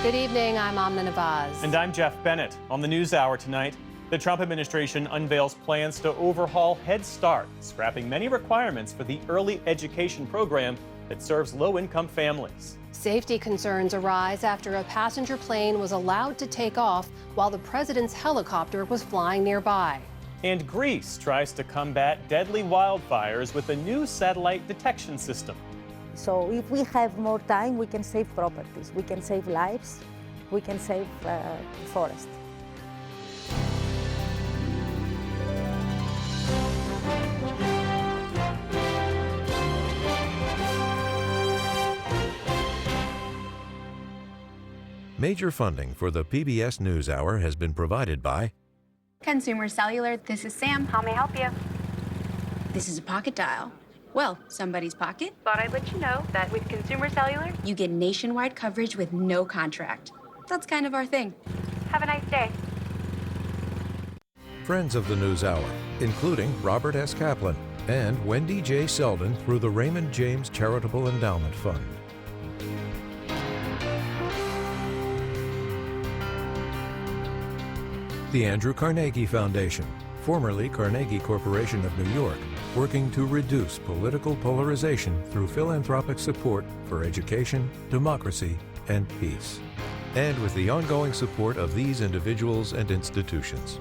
Good evening, I'm Amna Navaz. And I'm Jeff Bennett. On the NewsHour tonight, the Trump administration unveils plans to overhaul Head Start, scrapping many requirements for the early education program that serves low-income families. Safety concerns arise after a passenger plane was allowed to take off while the president's helicopter was flying nearby. And Greece tries to combat deadly wildfires with a new satellite detection system. So if we have more time, we can save properties, we can save lives, we can save forest. Major funding for the PBS News Hour has been provided by Consumer Cellular. This is Sam. How may I help you? This is a pocket dial. Well, somebody's pocket. Thought I'd let you know that with Consumer Cellular, You get nationwide coverage with no contract. That's kind of our thing. have a nice day. Friends of the News Hour, including Robert S. Kaplan and Wendy J. Selden through the Raymond James Charitable Endowment Fund. The Andrew Carnegie Foundation, formerly Carnegie Corporation of New York, working to reduce political polarization through philanthropic support for education, democracy, and peace. And with the ongoing support of these individuals and institutions.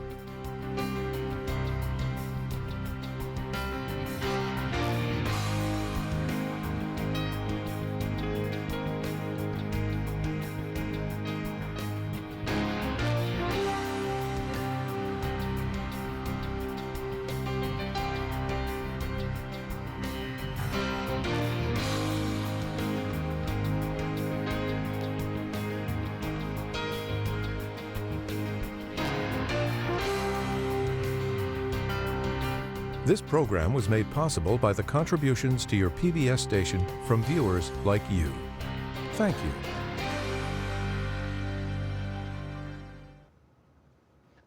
This program was made possible by the contributions to your PBS station from viewers like you. Thank you.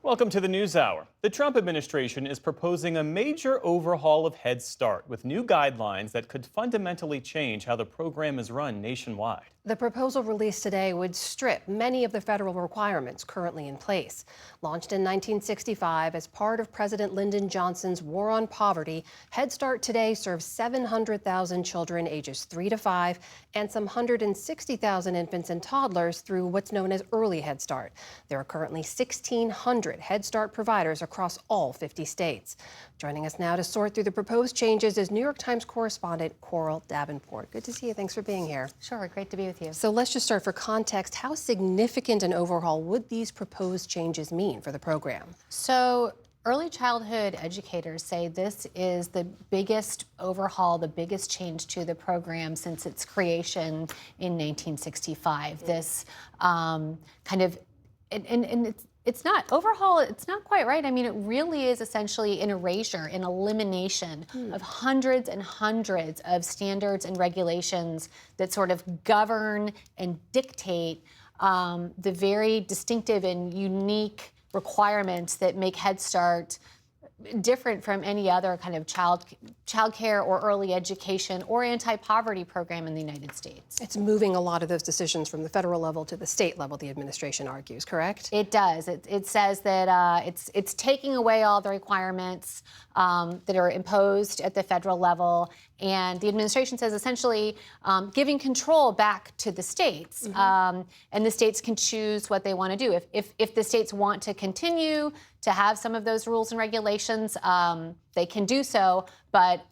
Welcome to the NewsHour. The Trump administration is proposing a major overhaul of Head Start with new guidelines that could fundamentally change how the program is run nationwide. The proposal released today would strip many of the federal requirements currently in place. Launched in 1965 as part of President Lyndon Johnson's War on Poverty, Head Start today serves 700,000 children ages 3 to 5 and some 160,000 infants and toddlers through what's known as Early Head Start. There are currently 1,600 Head Start providers across all 50 states. Joining us now to sort through the proposed changes is New York Times correspondent Coral Davenport. Good to see you. Thanks for being here. Sure, great to be with you. So let's just start for context. How significant an overhaul would these proposed changes mean for the program? So early childhood educators say this is the biggest overhaul, the biggest change to the program since its creation in 1965. This kind of, and it's not overhaul, it's not quite right. I mean, it really is essentially an erasure, an elimination of hundreds and hundreds of standards and regulations that sort of govern and dictate the very distinctive and unique requirements that make Head Start different from any other kind of child care or early education or anti-poverty program in the United States. It's moving a lot of those decisions from the federal level to the state level, the administration argues, correct? It does. It says that it's taking away all the requirements that are imposed at the federal level, and the administration says essentially giving control back to the states, and the states can choose what they want to do. If the states want to continue to have some of those rules and regulations, they can do so, but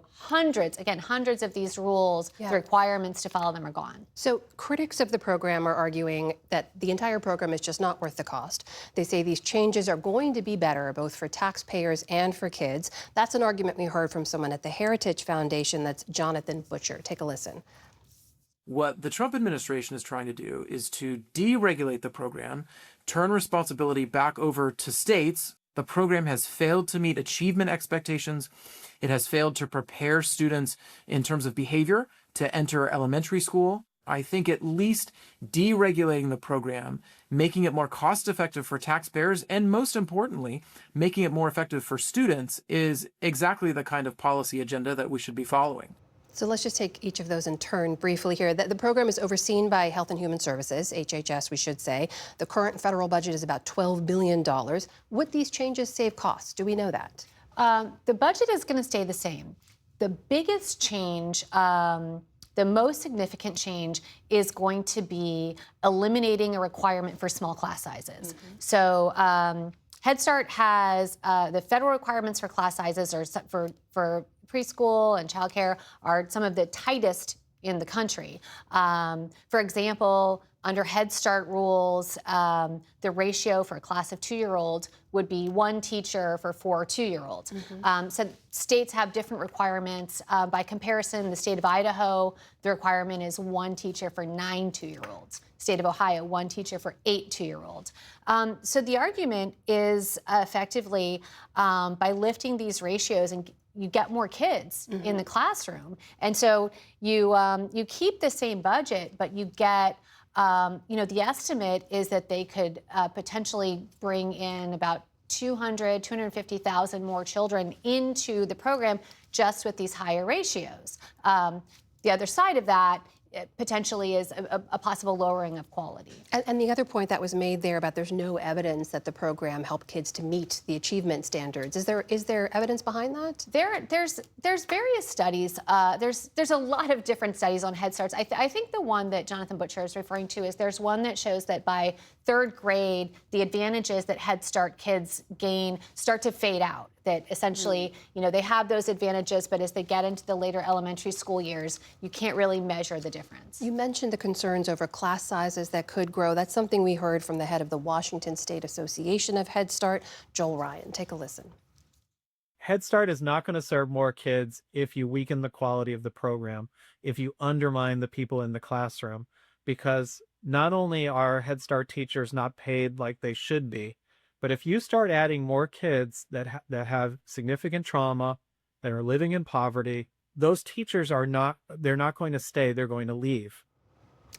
hundreds of these rules, the requirements to follow them are gone. So critics of the program are arguing that the entire program is just not worth the cost. They say these changes are going to be better both for taxpayers and for kids. That's an argument we heard from someone at the Heritage Foundation. That's Jonathan Butcher. Take a listen. What the Trump administration is trying to do is to deregulate the program, turn responsibility back over to states. The program has failed to meet achievement expectations. It has failed to prepare students in terms of behavior to enter elementary school. I think at least deregulating the program, making it more cost-effective for taxpayers, and most importantly, making it more effective for students is exactly the kind of policy agenda that we should be following. So let's just take each of those in turn briefly here. The program is overseen by Health and Human Services, HHS, we should say. The current federal budget is about $12 billion. Would these changes save costs? Do we know that? The budget is going to stay the same. The biggest change, the most significant change, is going to be eliminating a requirement for small class sizes. So Head Start has the federal requirements for class sizes are set for preschool and childcare are some of the tightest in the country. For example, under Head Start rules, the ratio for a class of 2-year-olds would be 1 teacher for 4 2-year-olds. So states have different requirements. By comparison, the state of Idaho, the requirement is 1 teacher for 9 2-year-olds. State of Ohio, 1 teacher for 8 2-year-olds. So the argument is effectively by lifting these ratios and you get more kids in the classroom. And so you keep the same budget, but you get, the estimate is that they could potentially bring in about 250,000 more children into the program just with these higher ratios. The other side of that potentially is a possible lowering of quality. And the other point that was made there about there's no evidence that the program helped kids to meet the achievement standards. Is there evidence behind that? There's various studies. There's a lot of different studies on Head Starts. I think the one that Jonathan Butcher is referring to is there's one that shows that by 3rd grade, the advantages that Head Start kids gain start to fade out. That essentially, they have those advantages, but as they get into the later elementary school years, you can't really measure the difference. You mentioned the concerns over class sizes that could grow. That's something we heard from the head of the Washington State Association of Head Start, Joel Ryan. Take a listen. Head Start is not going to serve more kids if you weaken the quality of the program, if you undermine the people in the classroom, because not only are Head Start teachers not paid like they should be, but if you start adding more kids that have significant trauma, that are living in poverty, those teachers they're not going to stay, they're going to leave.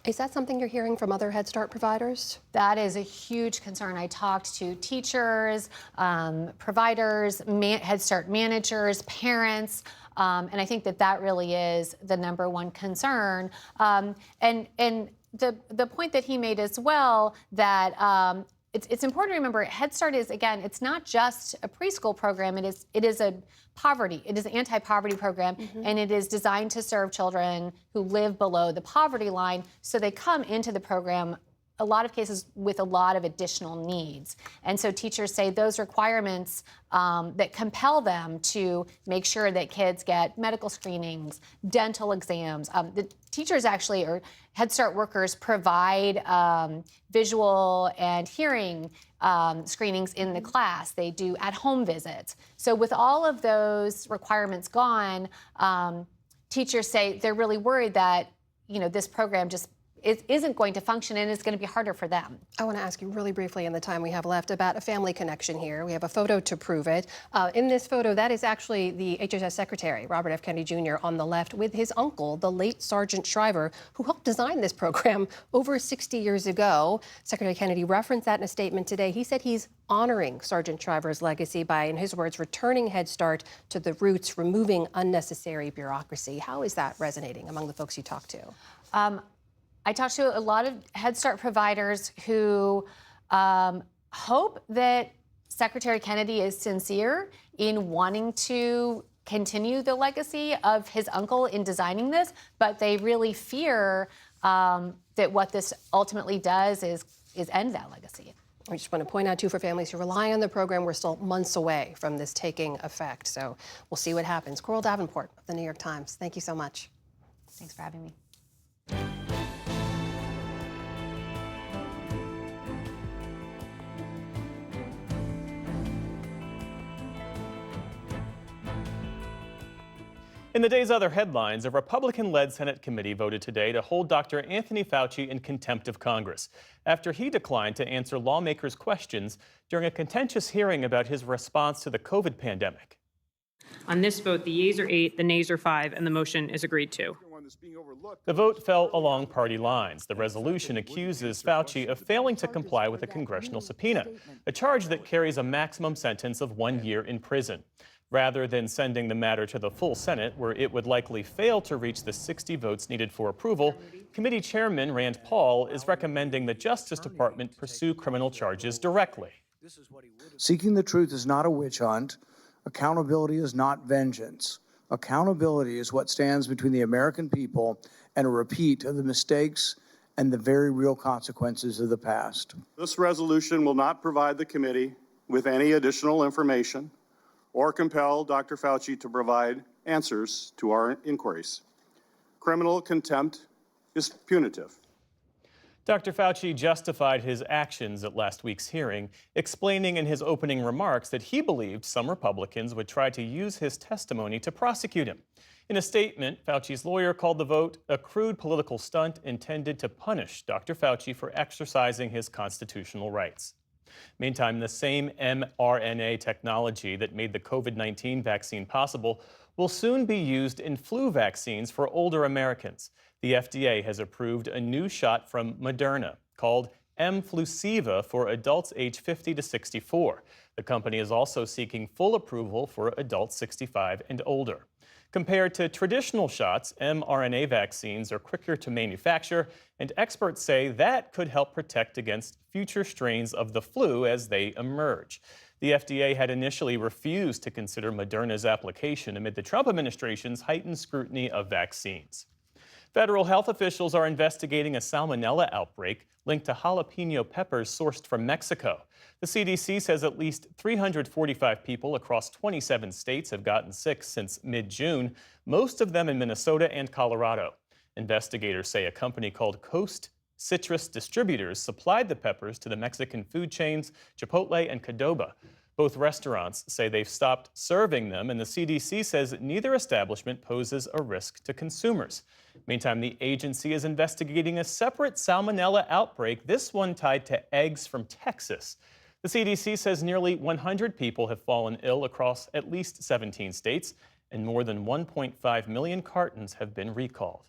Is that something you're hearing from other Head Start providers? That is a huge concern. I talked to teachers, providers, Head Start managers, parents, and I think that really is the #1 concern. And the point that he made as well, that it's important to remember Head Start is, again, it's not just a preschool program. It is an anti-poverty program, and it is designed to serve children who live below the poverty line. So they come into the program, a lot of cases, with a lot of additional needs. And so teachers say those requirements that compel them to make sure that kids get medical screenings, dental exams. The teachers actually, or Head Start workers, provide visual and hearing screenings in the class. They do at-home visits. So with all of those requirements gone, teachers say they're really worried that this program just isn't going to function and it's going to be harder for them. I want to ask you really briefly in the time we have left about a family connection here. We have a photo to prove it. In this photo, that is actually the HHS Secretary, Robert F. Kennedy Jr. on the left with his uncle, the late Sergeant Shriver, who helped design this program over 60 years ago. Secretary Kennedy referenced that in a statement today. He said he's honoring Sergeant Shriver's legacy by, in his words, returning Head Start to the roots, removing unnecessary bureaucracy. How is that resonating among the folks you talk to? I talked to a lot of Head Start providers who hope that Secretary Kennedy is sincere in wanting to continue the legacy of his uncle in designing this, but they really fear that what this ultimately does is end that legacy. I just want to point out, too, for families who rely on the program, we're still months away from this taking effect. So we'll see what happens. Coral Davenport of the New York Times, thank you so much. Thanks for having me. In the day's other headlines, a Republican-led Senate committee voted today to hold Dr. Anthony Fauci in contempt of Congress after he declined to answer lawmakers' questions during a contentious hearing about his response to the COVID pandemic. On this vote, the yeas are 8, the nays are 5, and the motion is agreed to. The vote fell along party lines. The resolution accuses Fauci of failing to comply with a congressional subpoena, a charge that carries a maximum sentence of 1 year in prison. Rather than sending the matter to the full Senate, where it would likely fail to reach the 60 votes needed for approval, Committee Chairman Rand Paul is recommending the Justice Department pursue criminal charges directly. Seeking the truth is not a witch hunt. Accountability is not vengeance. Accountability is what stands between the American people and a repeat of the mistakes and the very real consequences of the past. This resolution will not provide the committee with any additional information or compel Dr. Fauci to provide answers to our inquiries. Criminal contempt is punitive. Dr. Fauci justified his actions at last week's hearing, explaining in his opening remarks that he believed some Republicans would try to use his testimony to prosecute him. In a statement, Fauci's lawyer called the vote a crude political stunt intended to punish Dr. Fauci for exercising his constitutional rights. Meantime, the same mRNA technology that made the COVID-19 vaccine possible will soon be used in flu vaccines for older Americans. The FDA has approved a new shot from Moderna called Mflusiva for adults age 50 to 64. The company is also seeking full approval for adults 65 and older. Compared to traditional shots, mRNA vaccines are quicker to manufacture, and experts say that could help protect against future strains of the flu as they emerge. The FDA had initially refused to consider Moderna's application amid the Trump administration's heightened scrutiny of vaccines. Federal health officials are investigating a salmonella outbreak linked to jalapeno peppers sourced from Mexico. The CDC says at least 345 people across 27 states have gotten sick since mid-June, most of them in Minnesota and Colorado. Investigators say a company called Coast Citrus Distributors supplied the peppers to the Mexican food chains Chipotle and Qdoba. Both restaurants say they've stopped serving them, and the CDC says neither establishment poses a risk to consumers. Meantime, the agency is investigating a separate salmonella outbreak, this one tied to eggs from Texas. The CDC says nearly 100 people have fallen ill across at least 17 states, and more than 1.5 million cartons have been recalled.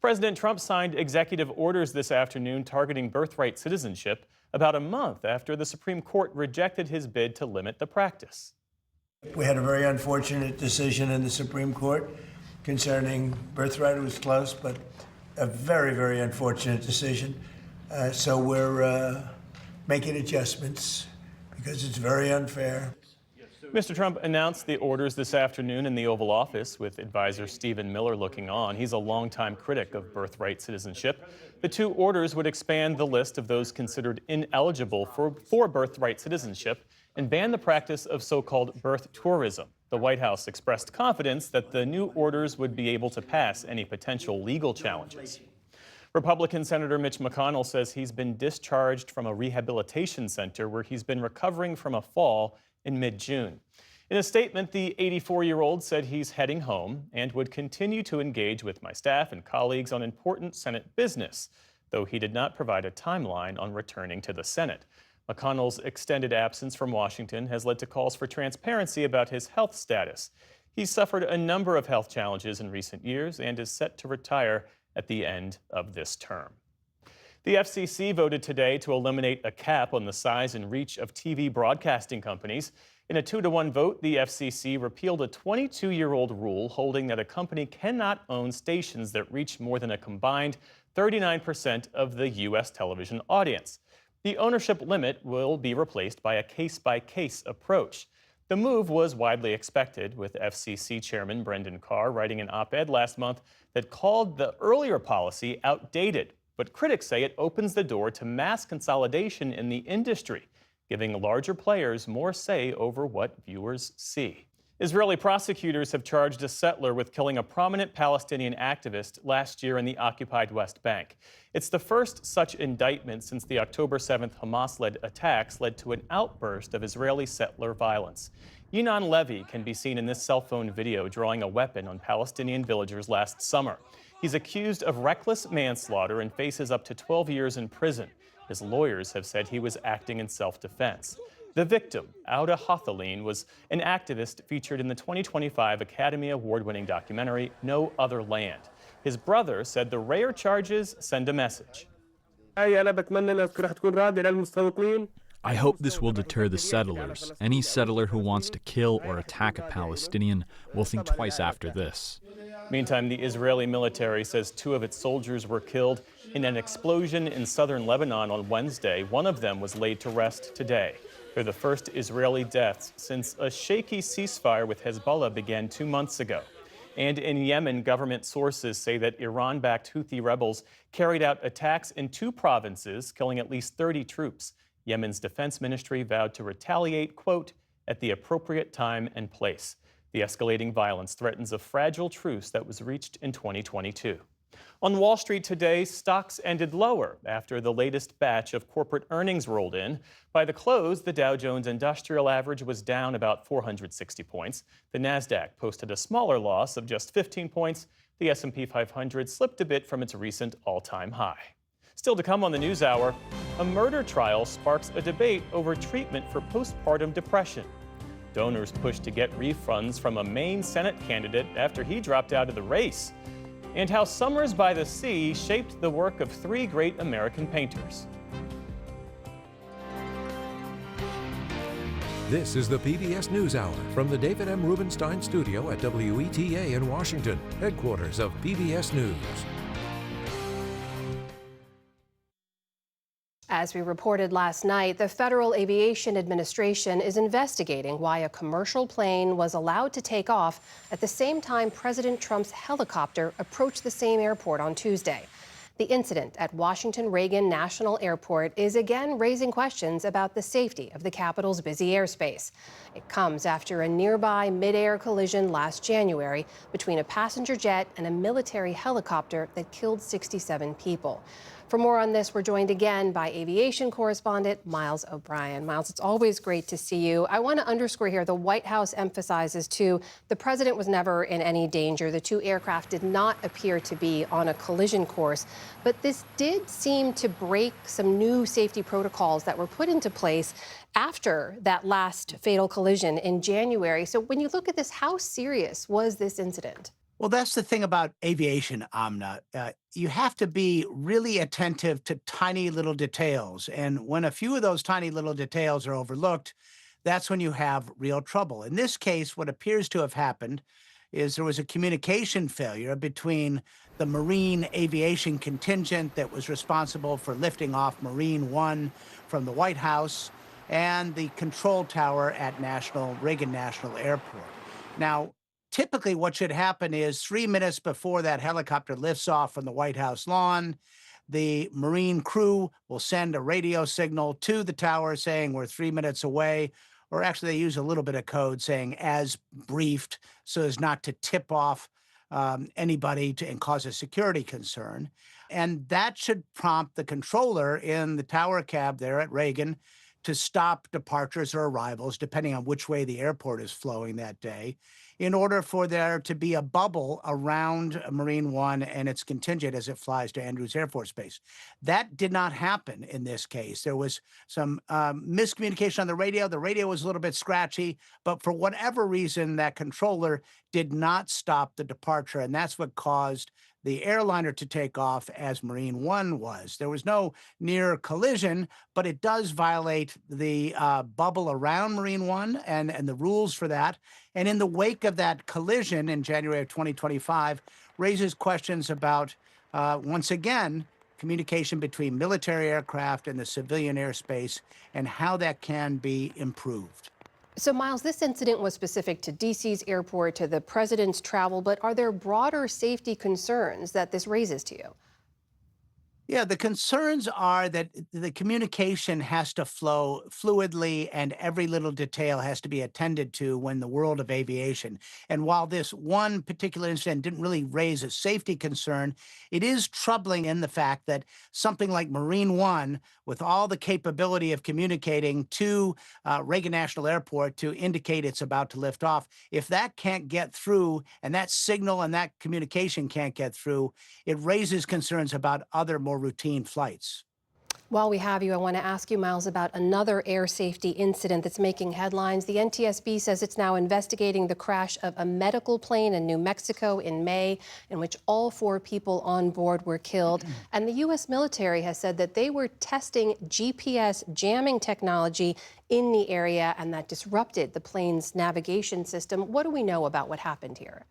President Trump signed executive orders this afternoon targeting birthright citizenship about a month after the Supreme Court rejected his bid to limit the practice. We had a very unfortunate decision in the Supreme Court concerning birthright. It was close, but a very, very unfortunate decision. So we're making adjustments because it's very unfair. Mr. Trump announced the orders this afternoon in the Oval Office with advisor Stephen Miller looking on. He's a longtime critic of birthright citizenship. The two orders would expand the list of those considered ineligible for birthright citizenship and ban the practice of so-called birth tourism. The White House expressed confidence that the new orders would be able to pass any potential legal challenges. Republican Senator Mitch McConnell says he's been discharged from a rehabilitation center where he's been recovering from a fall in mid-June. In a statement, the 84-year-old said he's heading home and would continue to engage with my staff and colleagues on important Senate business, though he did not provide a timeline on returning to the Senate. McConnell's extended absence from Washington has led to calls for transparency about his health status. He's suffered a number of health challenges in recent years and is set to retire at the end of this term. The FCC voted today to eliminate a cap on the size and reach of TV broadcasting companies. In a 2-to-1 vote, the FCC repealed a 22-year-old rule holding that a company cannot own stations that reach more than a combined 39% of the U.S. television audience. The ownership limit will be replaced by a case-by-case approach. The move was widely expected, with FCC Chairman Brendan Carr writing an op-ed last month that called the earlier policy outdated. But critics say it opens the door to mass consolidation in the industry, giving larger players more say over what viewers see. Israeli prosecutors have charged a settler with killing a prominent Palestinian activist last year in the occupied West Bank. It's the first such indictment since the October 7th Hamas-led attacks led to an outburst of Israeli settler violence. Yinon Levy can be seen in this cell phone video drawing a weapon on Palestinian villagers last summer. He's accused of reckless manslaughter and faces up to 12 years in prison. His lawyers have said he was acting in self-defense. The victim, Auda Hothaline, was an activist featured in the 2025 Academy Award-winning documentary No Other Land. His brother said the rare charges send a message. I I hope this will deter the settlers. Any settler who wants to kill or attack a Palestinian will think twice after this. Meantime, the Israeli military says 2 of its soldiers were killed in an explosion in southern Lebanon on Wednesday. One of them was laid to rest today. They're the first Israeli deaths since a shaky ceasefire with Hezbollah began 2 months ago. And in Yemen, government sources say that Iran-backed Houthi rebels carried out attacks in 2 provinces, killing at least 30 troops. Yemen's defense ministry vowed to retaliate, quote, at the appropriate time and place. The escalating violence threatens a fragile truce that was reached in 2022. On Wall Street today, stocks ended lower after the latest batch of corporate earnings rolled in. By the close, the Dow Jones Industrial Average was down about 460 points. The Nasdaq posted a smaller loss of just 15 points. The S&P 500 slipped a bit from its recent all-time high. Still to come on the NewsHour, a murder trial sparks a debate over treatment for postpartum depression. Donors push to get refunds from a Maine Senate candidate after he dropped out of the race. And how Summers by the Sea shaped the work of 3 great American painters. This is the PBS News Hour from the David M. Rubenstein Studio at WETA in Washington, headquarters of PBS News. As we reported last night, the Federal Aviation Administration is investigating why a commercial plane was allowed to take off at the same time President Trump's helicopter approached the same airport on Tuesday. The incident at Washington Reagan National Airport is again raising questions about the safety of the capital's busy airspace. It comes after a nearby mid-air collision last January between a passenger jet and a military helicopter that killed 67 people. For more on this, we're joined again by aviation correspondent Miles O'Brien. Miles, it's always great to see you. I want to underscore here, the White House emphasizes, too, the president was never in any danger. The 2 aircraft did not appear to be on a collision course. But this did seem to break some new safety protocols that were put into place after that last fatal collision in January. So when you look at this, how serious was this incident? Well, that's the thing about aviation, Amna. You have to be really attentive to tiny little details. And when a few of those tiny little details are overlooked, that's when you have real trouble. In this case, what appears to have happened is there was a communication failure between the Marine aviation contingent that was responsible for lifting off Marine One from the White House and the control tower at Reagan National Airport. Now, typically, what should happen is 3 minutes before that helicopter lifts off from the White House lawn, the Marine crew will send a radio signal to the tower saying we're 3 minutes away, or actually they use a little bit of code saying as briefed so as not to tip off anybody and cause a security concern. And that should prompt the controller in the tower cab there at Reagan to stop departures or arrivals, depending on which way the airport is flowing that day, in order for there to be a bubble around Marine One and its contingent as it flies to Andrews Air Force Base. That did not happen in this case. There was some miscommunication on the radio. The radio was a little bit scratchy, but for whatever reason, that controller did not stop the departure, and that's what caused the airliner to take off as Marine One was. There was no near collision, but it does violate the bubble around Marine One and the rules for that. And in the wake of that collision in January of 2025, raises questions about, once again, communication between military aircraft and the civilian airspace and how that can be improved. So, Miles, this incident was specific to D.C.'s airport, to the president's travel, but are there broader safety concerns that this raises to you? Yeah, the concerns are that the communication has to flow fluidly and every little detail has to be attended to when the world of aviation. And while this one particular incident didn't really raise a safety concern, it is troubling in the fact that something like Marine One, with all the capability of communicating to Reagan National Airport to indicate it's about to lift off, if that can't get through and that signal and that communication can't get through, it raises concerns about other more routine flights. While we have you, I want to ask you, Miles, about another air safety incident that's making headlines. The NTSB says it's now investigating the crash of a medical plane in New Mexico in May, in which all 4 people on board were killed. And the U.S. military has said that they were testing GPS jamming technology in the area, and that disrupted the plane's navigation system. What do we know about what happened here?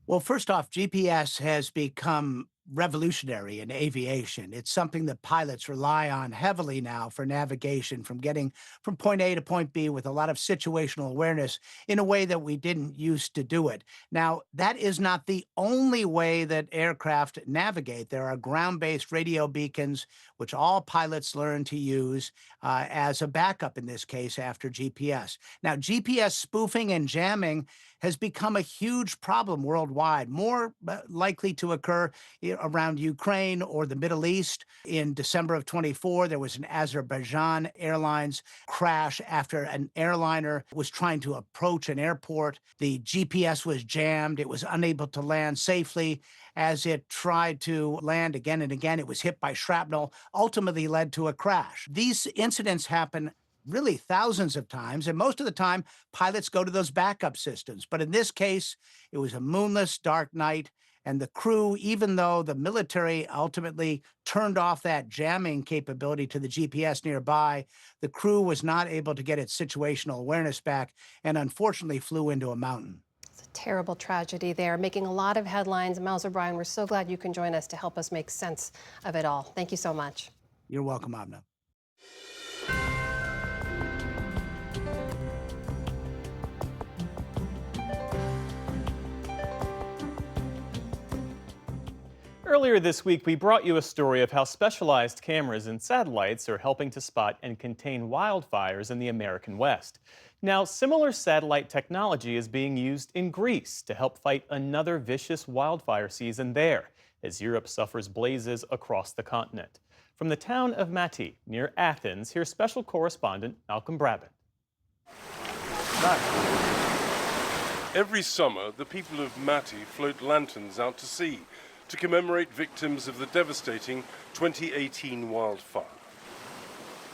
Well, first off, GPS has become revolutionary in aviation. It's something that pilots rely on heavily now for navigation, from getting from point A to point B with a lot of situational awareness in a way that we didn't used to do it. Now, that is not the only way that aircraft navigate. There are ground-based radio beacons, which all pilots learn to use as a backup in this case after GPS. Now, GPS spoofing and jamming has become a huge problem worldwide, more likely to occur around Ukraine or the Middle East. In December of 24, there was an Azerbaijan Airlines crash after an airliner was trying to approach an airport. The GPS was jammed. It was unable to land safely. As it tried to land again and again, it was hit by shrapnel, ultimately led to a crash. These incidents happen really thousands of times, and most of the time, pilots go to those backup systems. But in this case, it was a moonless, dark night, and the crew, even though the military ultimately turned off that jamming capability to the GPS nearby, the crew was not able to get its situational awareness back and unfortunately flew into a mountain. It's a terrible tragedy there, making a lot of headlines. Miles O'Brien, we're so glad you can join us to help us make sense of it all. Thank you so much. You're welcome, Amna. Earlier this week, we brought you a story of how specialized cameras and satellites are helping to spot and contain wildfires in the American West. Now, similar satellite technology is being used in Greece to help fight another vicious wildfire season there, as Europe suffers blazes across the continent. From the town of Mati, near Athens, here's special correspondent Malcolm Brabant. Every summer, the people of Mati float lanterns out to sea to commemorate victims of the devastating 2018 wildfire.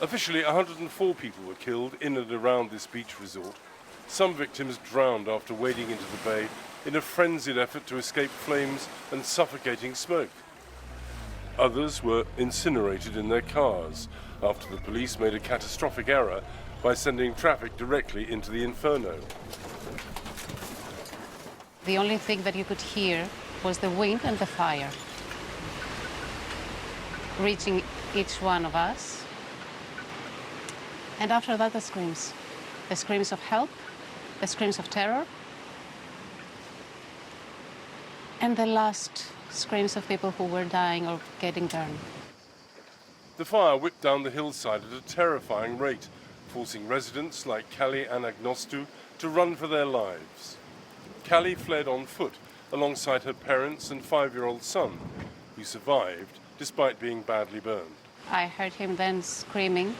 Officially, 104 people were killed in and around this beach resort. Some victims drowned after wading into the bay in a frenzied effort to escape flames and suffocating smoke. Others were incinerated in their cars after the police made a catastrophic error by sending traffic directly into the inferno. The only thing that you could hear was the wind and the fire reaching each one of us. And after that, the screams of help, the screams of terror, and the last screams of people who were dying or getting burned. The fire whipped down the hillside at a terrifying rate, forcing residents like Kali Anagnostou to run for their lives. Kali fled on foot alongside her parents and 5-year-old son, who survived despite being badly burned. I heard him then screaming,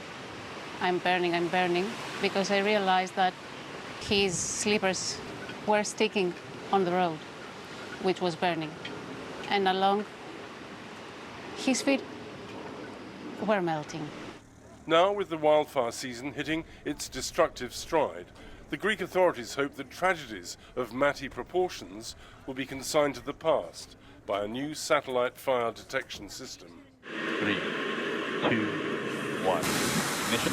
I'm burning, because I realized that his slippers were sticking on the road, which was burning. And along, his feet were melting. Now, with the wildfire season hitting its destructive stride, the Greek authorities hope that tragedies of Mati proportions will be consigned to the past by a new satellite fire detection system. 3, 2, 1. Ignition.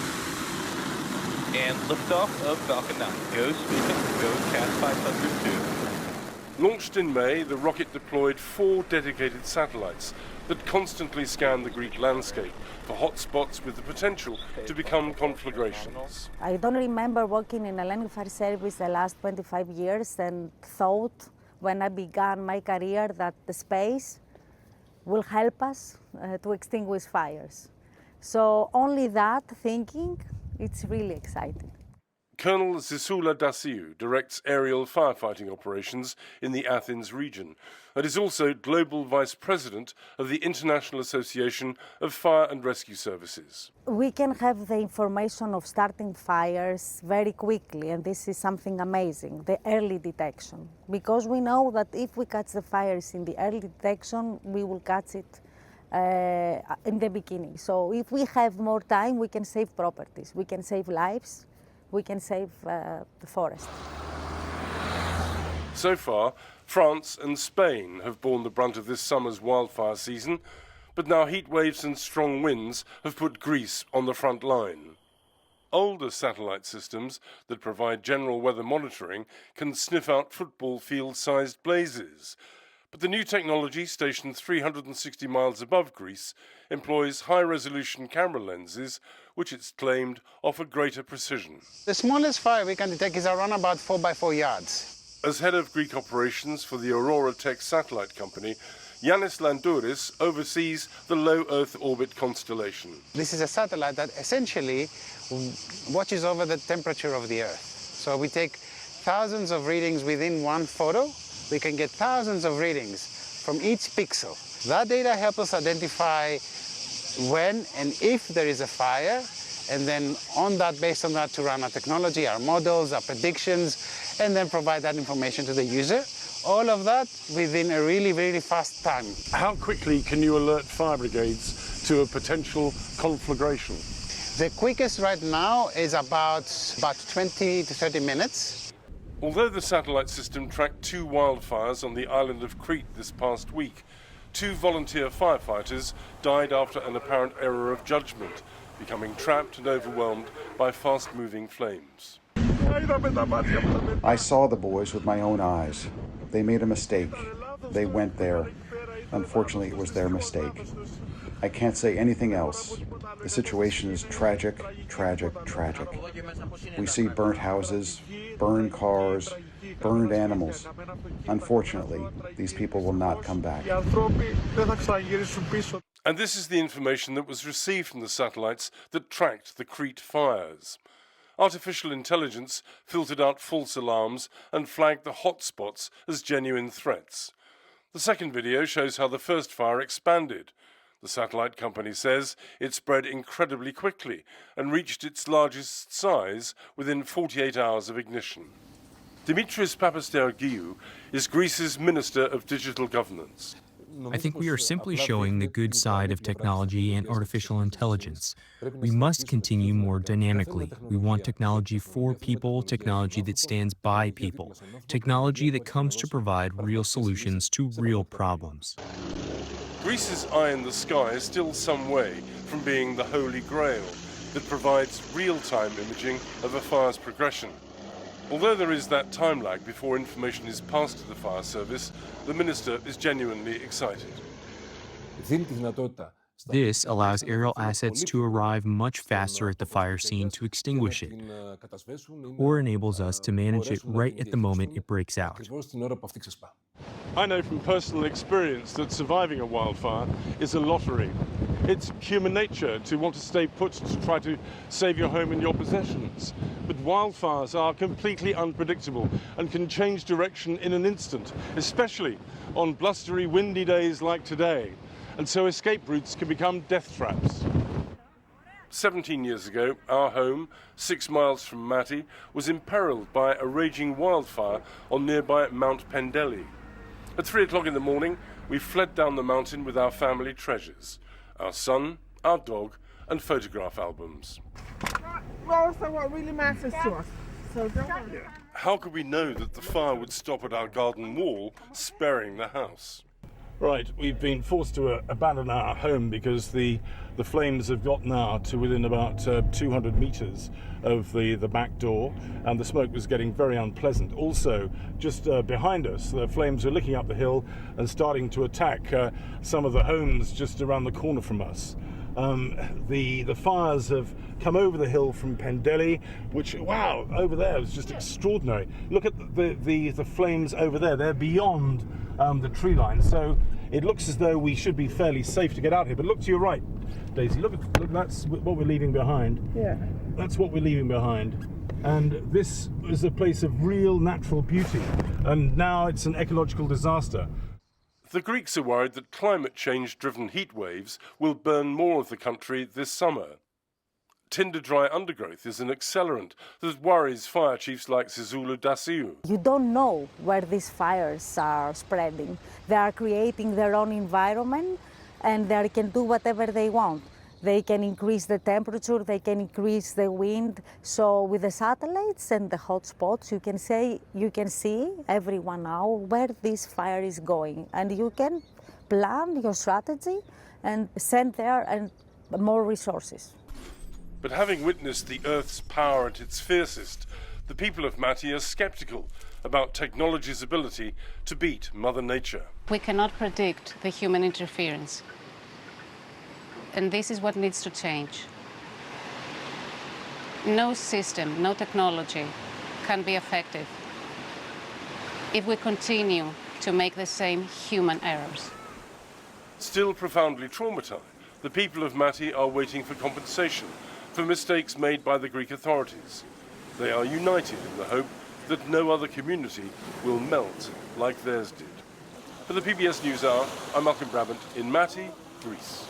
And liftoff of Falcon 9. Go Sweden, go CAT 502. Launched in May, the rocket deployed 4 dedicated satellites that constantly scan the Greek landscape for hotspots with the potential to become conflagrations. I don't remember working in a landing fire service the last 25 years and thought when I began my career that the space will help us to extinguish fires. So only that thinking, it's really exciting. Colonel Zisula Dasiu directs aerial firefighting operations in the Athens region and is also Global Vice President of the International Association of Fire and Rescue Services. We can have the information of starting fires very quickly, and this is something amazing, the early detection. Because we know that if we catch the fires in the early detection, we will catch it in the beginning. So if we have more time, we can save properties, we can save lives, we can save the forest. So far, France and Spain have borne the brunt of this summer's wildfire season, but now heat waves and strong winds have put Greece on the front line. Older satellite systems that provide general weather monitoring can sniff out football field-sized blazes. But the new technology, stationed 360 miles above Greece, employs high-resolution camera lenses, which it's claimed offer greater precision. The smallest fire we can detect is around about 4 by 4 yards. As head of Greek operations for the Aurora Tech satellite company, Yannis Landouris oversees the low Earth orbit constellation. This is a satellite that essentially watches over the temperature of the Earth. So we take thousands of readings within one photo. We can get thousands of readings from each pixel. That data helps us identify when and if there is a fire, and then based on that, to run our technology, our models, our predictions, and then provide that information to the user. All of that within a really, really fast time. How quickly can you alert fire brigades to a potential conflagration? The quickest right now is about 20 to 30 minutes. Although the satellite system tracked 2 wildfires on the island of Crete this past week, 2 volunteer firefighters died after an apparent error of judgment, becoming trapped and overwhelmed by fast-moving flames. I saw the boys with my own eyes. They made a mistake. They went there. Unfortunately, it was their mistake. I can't say anything else. The situation is tragic, tragic, tragic. We see burnt houses, burned cars, burned animals. Unfortunately, these people will not come back. And this is the information that was received from the satellites that tracked the Crete fires. Artificial intelligence filtered out false alarms and flagged the hotspots as genuine threats. The second video shows how the first fire expanded. The satellite company says it spread incredibly quickly and reached its largest size within 48 hours of ignition. Dimitris Papastergiou is Greece's Minister of Digital Governance. I think we are simply showing the good side of technology and artificial intelligence. We must continue more dynamically. We want technology for people, technology that stands by people, technology that comes to provide real solutions to real problems. Greece's eye in the sky is still some way from being the holy grail that provides real-time imaging of a fire's progression. Although there is that time lag before information is passed to the fire service, the minister is genuinely excited. This allows aerial assets to arrive much faster at the fire scene to extinguish it, or enables us to manage it right at the moment it breaks out. I know from personal experience that surviving a wildfire is a lottery. It's human nature to want to stay put to try to save your home and your possessions. But wildfires are completely unpredictable and can change direction in an instant, especially on blustery, windy days like today. And so escape routes can become death traps. 17 years ago, our home, 6 miles from Mati, was imperiled by a raging wildfire on nearby Mount Pendeli. At 3 o'clock in the morning, we fled down the mountain with our family treasures, our son, our dog, and photograph albums. What really matters to us. So How could we know that the fire would stop at our garden wall, sparing the house? Right, we've been forced to abandon our home because the flames have got now to within about 200 meters of the back door, and the smoke was getting very unpleasant. Also, just behind us, the flames were licking up the hill and starting to attack some of the homes just around the corner from us. The fires have come over the hill from Pendeli, which, wow, over there is just extraordinary. Look at the flames over there. They're beyond the tree line, so it looks as though we should be fairly safe to get out here. But look to your right, Daisy. Look, that's what we're leaving behind. Yeah. That's what we're leaving behind. And this is a place of real natural beauty, and now it's an ecological disaster. The Greeks are worried that climate change-driven heat waves will burn more of the country this summer. Tinder-dry undergrowth is an accelerant that worries fire chiefs like Zizulu Dasiu. You don't know where these fires are spreading. They are creating their own environment, and they can do whatever they want. They can increase the temperature, they can increase the wind. So with the satellites and the hotspots, you can see every 1 hour where this fire is going, and you can plan your strategy and send there and more resources. But having witnessed the Earth's power at its fiercest, the people of Mati are skeptical about technology's ability to beat Mother Nature. We cannot predict the human interference. And this is what needs to change. No system, no technology can be effective if we continue to make the same human errors. Still profoundly traumatized, the people of Mati are waiting for compensation for mistakes made by the Greek authorities. They are united in the hope that no other community will melt like theirs did. For the PBS News Hour, I'm Malcolm Brabant in Mati, Greece.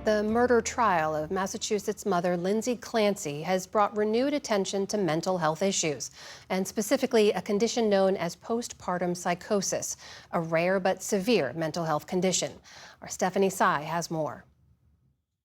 The murder trial of Massachusetts mother Lindsay Clancy has brought renewed attention to mental health issues, and specifically a condition known as postpartum psychosis, a rare but severe mental health condition. Our Stephanie Tsai has more.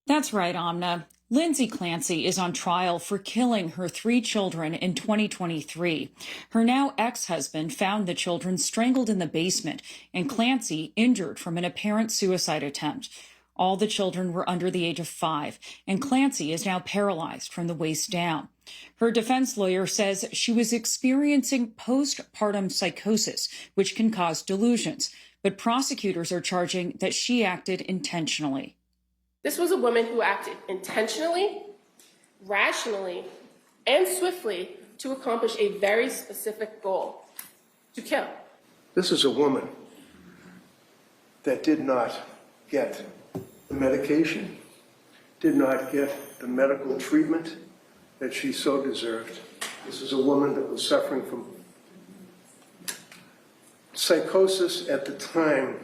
That's right, Amna. Lindsay Clancy is on trial for killing her 3 children in 2023. Her now ex-husband found the children strangled in the basement and Clancy injured from an apparent suicide attempt. All the children were under the age of 5, and Clancy is now paralyzed from the waist down. Her defense lawyer says she was experiencing postpartum psychosis, which can cause delusions, but prosecutors are charging that she acted intentionally. This was a woman who acted intentionally, rationally, and swiftly to accomplish a very specific goal: to kill. This is a woman that did not get the medication, did not get the medical treatment that she so deserved. This is a woman that was suffering from psychosis at the time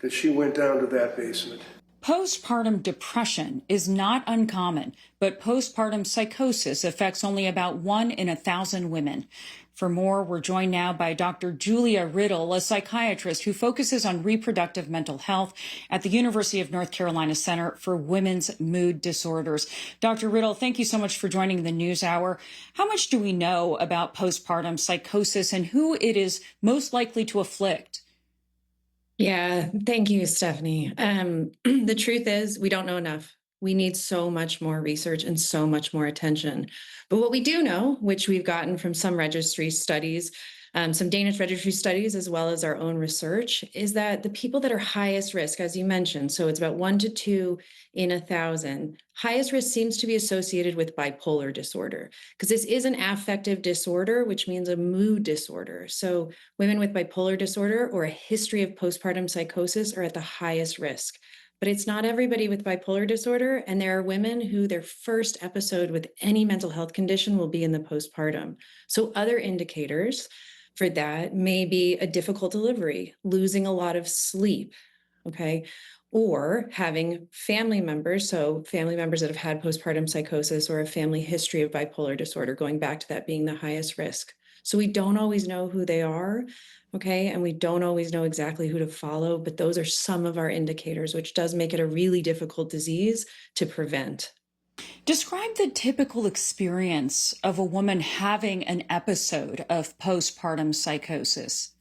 that she went down to that basement. Postpartum depression is not uncommon, but postpartum psychosis affects only about 1 in 1,000 women. For more, we're joined now by Dr. Julia Riddle, a psychiatrist who focuses on reproductive mental health at the University of North Carolina Center for Women's Mood Disorders. Dr. Riddle, thank you so much for joining the News Hour. How much do we know about postpartum psychosis and who it is most likely to afflict? Yeah, thank you, Stephanie. The truth is, we don't know enough. We need so much more research and so much more attention. But what we do know, which we've gotten from some registry studies, some Danish registry studies, as well as our own research, is that the people that are highest risk, as you mentioned, so it's about 1 to 2 in 1,000, highest risk seems to be associated with bipolar disorder, because this is an affective disorder, which means a mood disorder. So women with bipolar disorder or a history of postpartum psychosis are at the highest risk. But it's not everybody with bipolar disorder, and there are women who their first episode with any mental health condition will be in the postpartum. So other indicators for that may be a difficult delivery, losing a lot of sleep, okay? Or having family members, so family members that have had postpartum psychosis or a family history of bipolar disorder, going back to that being the highest risk. So we don't always know who they are, okay? And we don't always know exactly who to follow, but those are some of our indicators, which does make it a really difficult disease to prevent. Describe the typical experience of a woman having an episode of postpartum psychosis.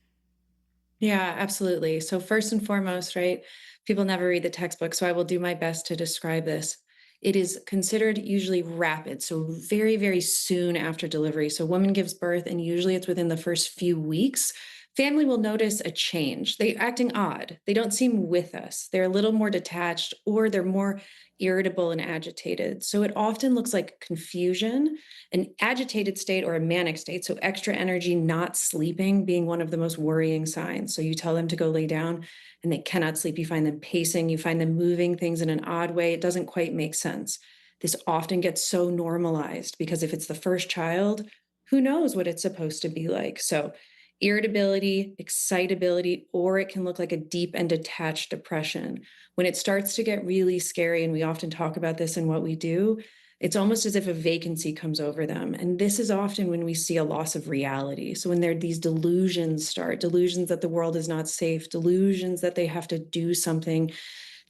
Yeah, absolutely. So first and foremost, right, people never read the textbook, so I will do my best to describe this. It is considered usually rapid, so very, very soon after delivery. So a woman gives birth, and usually it's within the first few weeks. Family will notice a change. They're acting odd. They don't seem with us. They're a little more detached, or they're more irritable and agitated. So it often looks like confusion, an agitated state or a manic state. So extra energy, not sleeping being one of the most worrying signs. So you tell them to go lay down and they cannot sleep. You find them pacing, you find them moving things in an odd way. It doesn't quite make sense. This often gets so normalized because if it's the first child, who knows what it's supposed to be like? So irritability, excitability, or it can look like a deep and detached depression. When it starts to get really scary, and we often talk about this in what we do, it's almost as if a vacancy comes over them. And this is often when we see a loss of reality. So when these delusions start, delusions that the world is not safe, delusions that they have to do something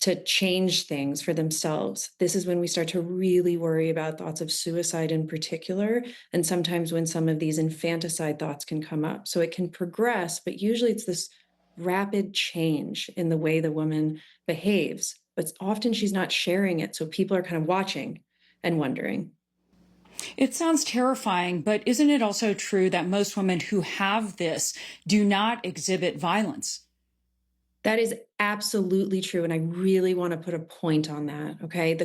to change things for themselves, this is when we start to really worry about thoughts of suicide in particular, and sometimes when some of these infanticide thoughts can come up. So it can progress, but usually it's this rapid change in the way the woman behaves, but often she's not sharing it. So people are kind of watching and wondering. It sounds terrifying, but isn't it also true that most women who have this do not exhibit violence? That is absolutely true. And I really want to put a point on that. Okay.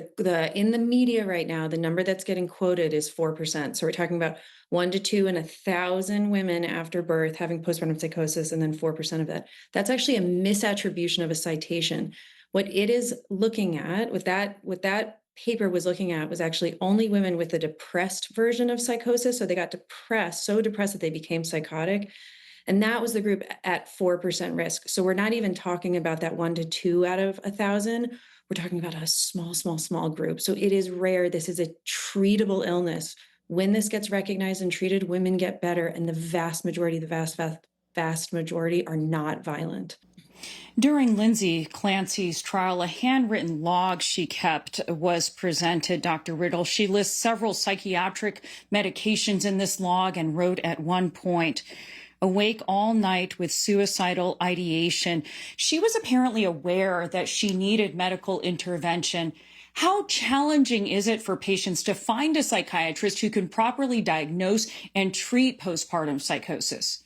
In the media right now, the number that's getting quoted is 4%. So we're talking about 1 to 2 in 1,000 women after birth having postpartum psychosis, and then 4% of that. That's actually a misattribution of a citation. What it is looking at, what that paper was looking at, was actually only women with the depressed version of psychosis. So they got depressed, so depressed that they became psychotic. And that was the group at 4% risk. So we're not even talking about that 1 to 2 out of 1,000. We're talking about a small group. So it is rare. This is a treatable illness. When this gets recognized and treated, women get better. And the vast majority are not violent. During Lindsay Clancy's trial, a handwritten log she kept was presented, Dr. Riddle. She lists several psychiatric medications in this log and wrote at one point, "Awake all night with suicidal ideation." She was apparently aware that she needed medical intervention. How challenging is it for patients to find a psychiatrist who can properly diagnose and treat postpartum psychosis?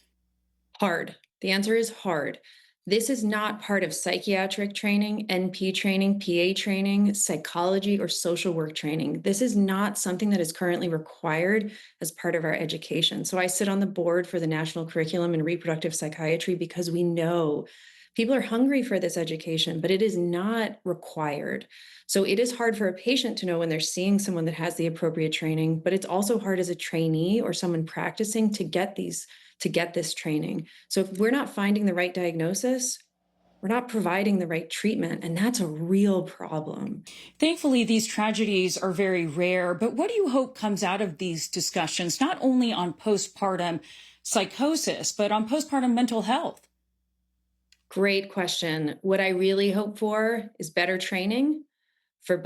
Hard. The answer is hard. This is not part of psychiatric training, NP training, PA training, psychology, or social work training. This is not something that is currently required as part of our education. So I sit on the board for the National Curriculum in Reproductive Psychiatry because we know people are hungry for this education, but it is not required. So it is hard for a patient to know when they're seeing someone that has the appropriate training, but it's also hard as a trainee or someone practicing to get this training. So if we're not finding the right diagnosis, we're not providing the right treatment, and that's a real problem. Thankfully, these tragedies are very rare, but what do you hope comes out of these discussions, not only on postpartum psychosis, but on postpartum mental health? Great question. What I really hope for is better training for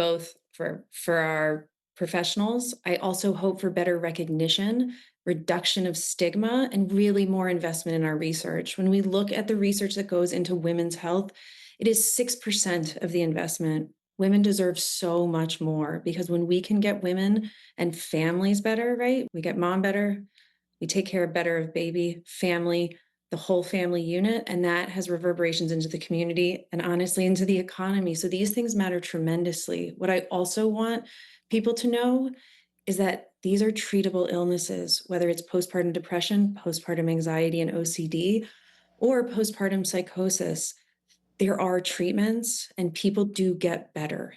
our professionals. I also hope for better recognition, reduction of stigma, and really more investment in our research. When we look at the research that goes into women's health, it is 6% of the investment. Women deserve so much more, because when we can get women and families better, right? We get mom better, we take care better of baby, family, the whole family unit, and that has reverberations into the community and honestly into the economy. So these things matter tremendously. What I also want people to know is that these are treatable illnesses, whether it's postpartum depression, postpartum anxiety and OCD, or postpartum psychosis. There are treatments and people do get better.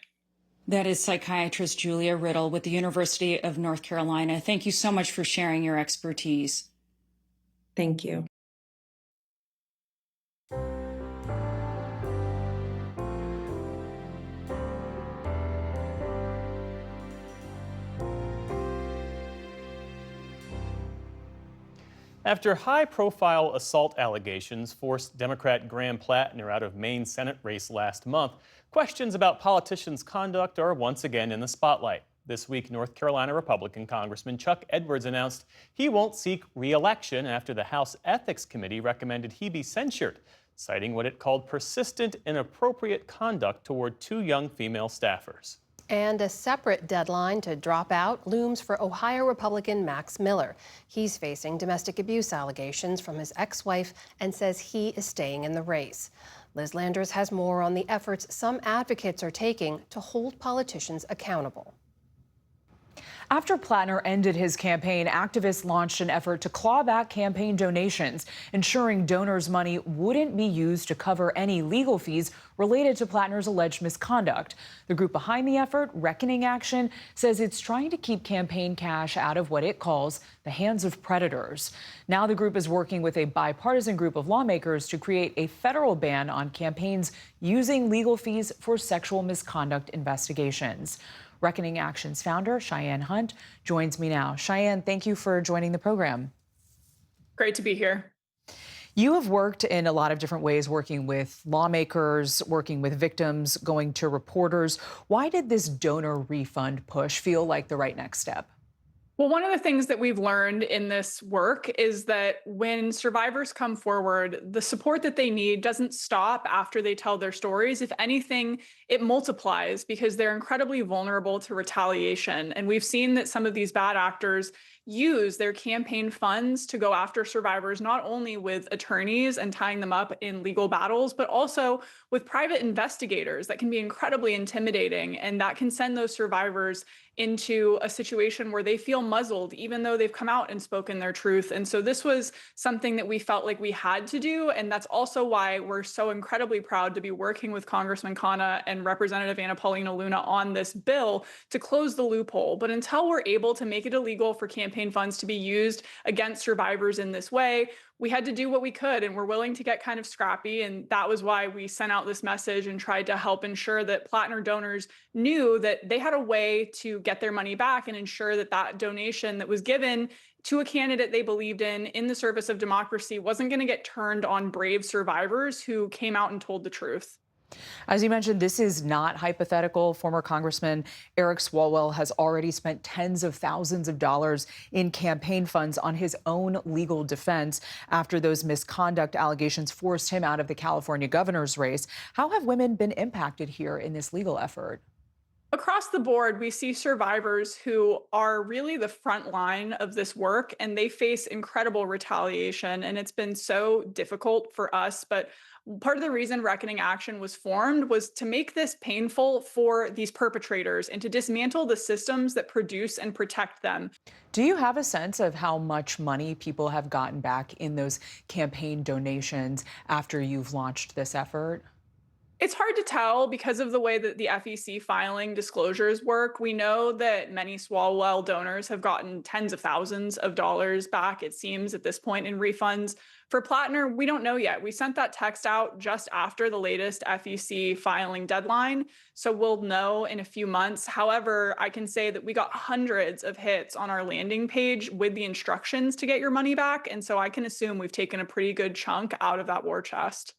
That is psychiatrist Julia Riddle with the University of North Carolina. Thank you so much for sharing your expertise. Thank you. After high-profile assault allegations forced Democrat Graham Plattner out of Maine Senate race last month, questions about politicians' conduct are once again in the spotlight. This week, North Carolina Republican Congressman Chuck Edwards announced he won't seek re-election after the House Ethics Committee recommended he be censured, citing what it called persistent, inappropriate conduct toward 2 young female staffers. And a separate deadline to drop out looms for Ohio Republican Max Miller. He's facing domestic abuse allegations from his ex-wife and says he is staying in the race. Liz Landers has more on the efforts some advocates are taking to hold politicians accountable. After Plattner ended his campaign, activists launched an effort to claw back campaign donations, ensuring donors' money wouldn't be used to cover any legal fees related to Plattner's alleged misconduct. The group behind the effort, Reckoning Action, says it's trying to keep campaign cash out of what it calls the hands of predators. Now the group is working with a bipartisan group of lawmakers to create a federal ban on campaigns using legal fees for sexual misconduct investigations. Reckoning Action's founder, Cheyenne Hunt, joins me now. Cheyenne, thank you for joining the program. Great to be here. You have worked in a lot of different ways, working with lawmakers, working with victims, going to reporters. Why did this donor refund push feel like the right next step? Well, one of the things that we've learned in this work is that when survivors come forward, the support that they need doesn't stop after they tell their stories. If anything, it multiplies because they're incredibly vulnerable to retaliation. And we've seen that some of these bad actors use their campaign funds to go after survivors, not only with attorneys and tying them up in legal battles, but also with private investigators that can be incredibly intimidating. And that can send those survivors into a situation where they feel muzzled, even though they've come out and spoken their truth. And so this was something that we felt like we had to do. And that's also why we're so incredibly proud to be working with Congressman Khanna and Representative Anna Paulina Luna on this bill to close the loophole. But until we're able to make it illegal for campaign funds to be used against survivors in this way, we had to do what we could, and we're willing to get kind of scrappy. And that was why we sent out this message and tried to help ensure that Plattner donors knew that they had a way to get their money back and ensure that that donation that was given to a candidate they believed in the service of democracy wasn't going to get turned on brave survivors who came out and told the truth. As you mentioned, this is not hypothetical. Former Congressman Eric Swalwell has already spent tens of thousands of dollars in campaign funds on his own legal defense after those misconduct allegations forced him out of the California governor's race. How have women been impacted here in this legal effort? Across the board, we see survivors who are really the front line of this work, and they face incredible retaliation. And it's been so difficult for us. But part of the reason Reckoning Action was formed was to make this painful for these perpetrators and to dismantle the systems that produce and protect them. Do you have a sense of how much money people have gotten back in those campaign donations after you've launched this effort? It's hard to tell because of the way that the FEC filing disclosures work. We know that many Swalwell donors have gotten tens of thousands of dollars back, it seems, at this point in refunds. For Plattner, we don't know yet. We sent that text out just after the latest FEC filing deadline, so we'll know in a few months. However, I can say that we got hundreds of hits on our landing page with the instructions to get your money back, and so I can assume we've taken a pretty good chunk out of that war chest.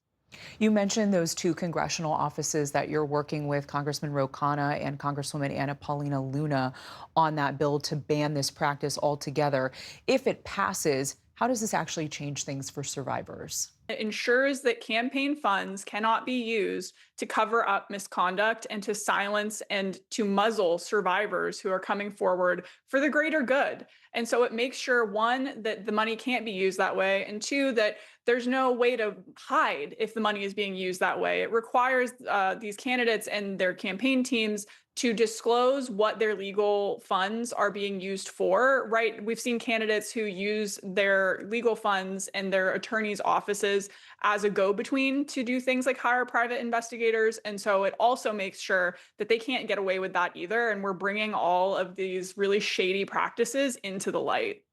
You mentioned those two congressional offices that you're working with, Congressman Ro Khanna and Congresswoman Anna Paulina Luna, on that bill to ban this practice altogether. If it passes, how does this actually change things for survivors? It ensures that campaign funds cannot be used to cover up misconduct and to silence and to muzzle survivors who are coming forward for the greater good. And so it makes sure, one, that the money can't be used that way, and two, that there's no way to hide if the money is being used that way. It requires these candidates and their campaign teams to disclose what their legal funds are being used for, right? We've seen candidates who use their legal funds and their attorneys' offices as a go-between to do things like hire private investigators. And so it also makes sure that they can't get away with that either. And we're bringing all of these really shady practices into the light.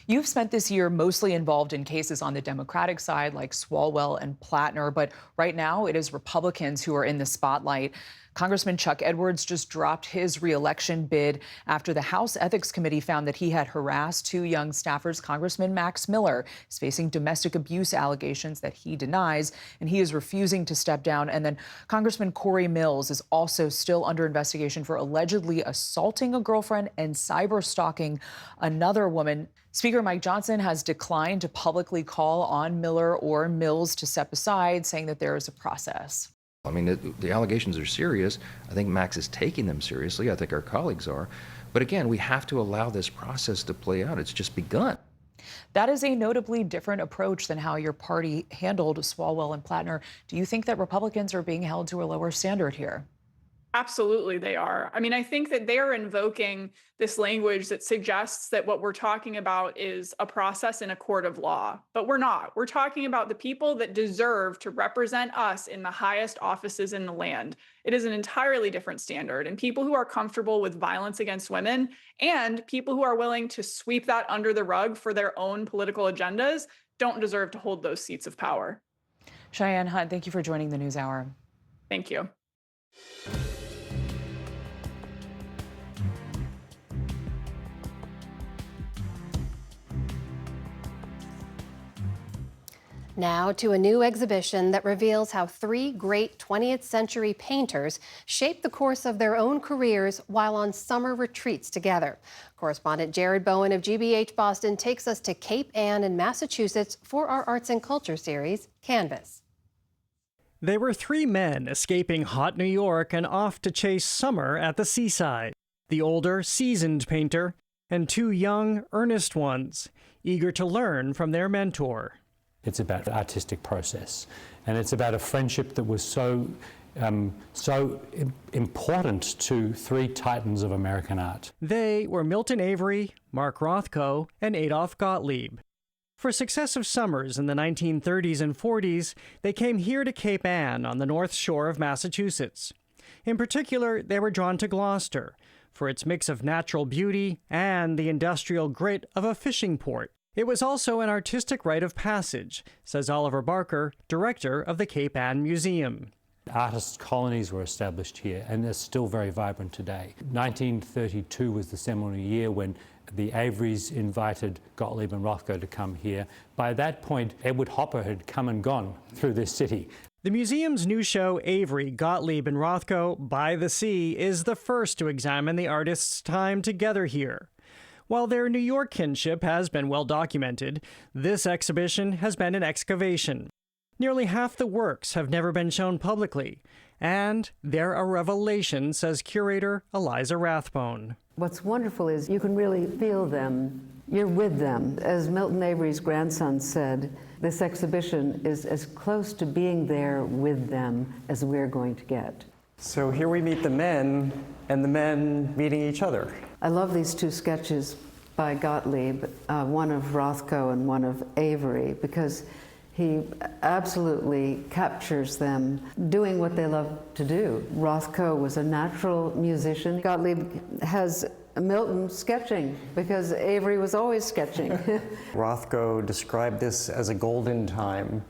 You've spent this year mostly involved in cases on the Democratic side like Swalwell and Plattner, but right now it is Republicans who are in the spotlight. Congressman Chuck Edwards just dropped his reelection bid after the House Ethics Committee found that he had harassed two young staffers. Congressman Max Miller is facing domestic abuse allegations that he denies, and he is refusing to step down. And then Congressman Corey Mills is also still under investigation for allegedly assaulting a girlfriend and cyber stalking another woman. Speaker Mike Johnson has declined to publicly call on Miller or Mills to step aside, saying that there is a process. I mean, the allegations are serious. I think Max is taking them seriously. I think our colleagues are. But again, we have to allow this process to play out. It's just begun. That is a notably different approach than how your party handled Swalwell and Plattner. Do you think that Republicans are being held to a lower standard here? Absolutely, they are. I mean, I think that they are invoking this language that suggests that what we're talking about is a process in a court of law, but we're not. We're talking about the people that deserve to represent us in the highest offices in the land. It is an entirely different standard, and people who are comfortable with violence against women and people who are willing to sweep that under the rug for their own political agendas don't deserve to hold those seats of power. Cheyenne Hunt, thank you for joining the NewsHour. Thank you. Now to a new exhibition that reveals how 3 great 20th century painters shaped the course of their own careers while on summer retreats together. Correspondent Jared Bowen of GBH Boston takes us to Cape Ann in Massachusetts for our Arts and Culture series, Canvas. They were 3 men escaping hot New York and off to chase summer at the seaside. The older, seasoned painter and 2 young, earnest ones, eager to learn from their mentor. It's about the artistic process, and it's about a friendship that was so important to 3 titans of American art. They were Milton Avery, Mark Rothko, and Adolph Gottlieb. For successive summers in the 1930s and 40s, they came here to Cape Ann on the north shore of Massachusetts. In particular, they were drawn to Gloucester for its mix of natural beauty and the industrial grit of a fishing port. It was also an artistic rite of passage, says Oliver Barker, director of the Cape Ann Museum. Artists' colonies were established here, and they're still very vibrant today. 1932 was the seminal year when the Averys invited Gottlieb and Rothko to come here. By that point, Edward Hopper had come and gone through this city. The museum's new show, Avery, Gottlieb, and Rothko by the Sea, is the first to examine the artists' time together here. While their New York kinship has been well documented, this exhibition has been an excavation. Nearly half the works have never been shown publicly, and they're a revelation, says curator Eliza Rathbone. What's wonderful is you can really feel them. You're with them. As Milton Avery's grandson said, this exhibition is as close to being there with them as we're going to get. So here we meet the men, and the men meeting each other. I love these 2 sketches by Gottlieb, one of Rothko and one of Avery, because he absolutely captures them doing what they love to do. Rothko was a natural musician. Gottlieb has Milton sketching because Avery was always sketching. Rothko described this as a golden time.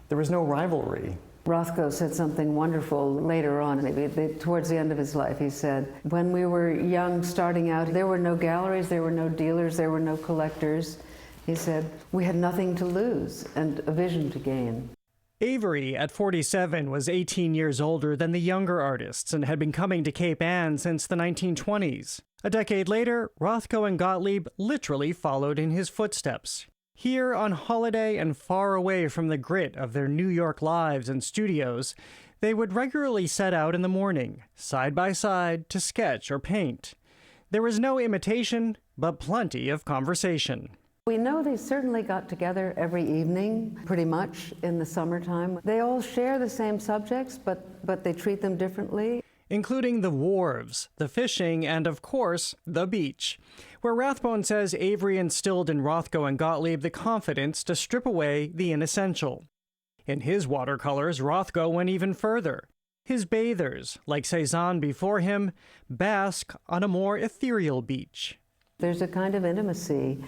There was no rivalry. Rothko said something wonderful later on, maybe towards the end of his life. He said, when we were young, starting out, there were no galleries, there were no dealers, there were no collectors. He said, we had nothing to lose and a vision to gain. Avery, at 47, was 18 years older than the younger artists and had been coming to Cape Ann since the 1920s. A decade later, Rothko and Gottlieb literally followed in his footsteps. Here on holiday and far away from the grit of their New York lives and studios, they would regularly set out in the morning, side by side, to sketch or paint. There was no imitation, but plenty of conversation. We know they certainly got together every evening, pretty much, in the summertime. They all share the same subjects, but they treat them differently. Including the wharves, the fishing, and of course, the beach, where Rathbone says Avery instilled in Rothko and Gottlieb the confidence to strip away the inessential. In his watercolors, Rothko went even further. His bathers, like Cezanne before him, bask on a more ethereal beach. There's a kind of intimacy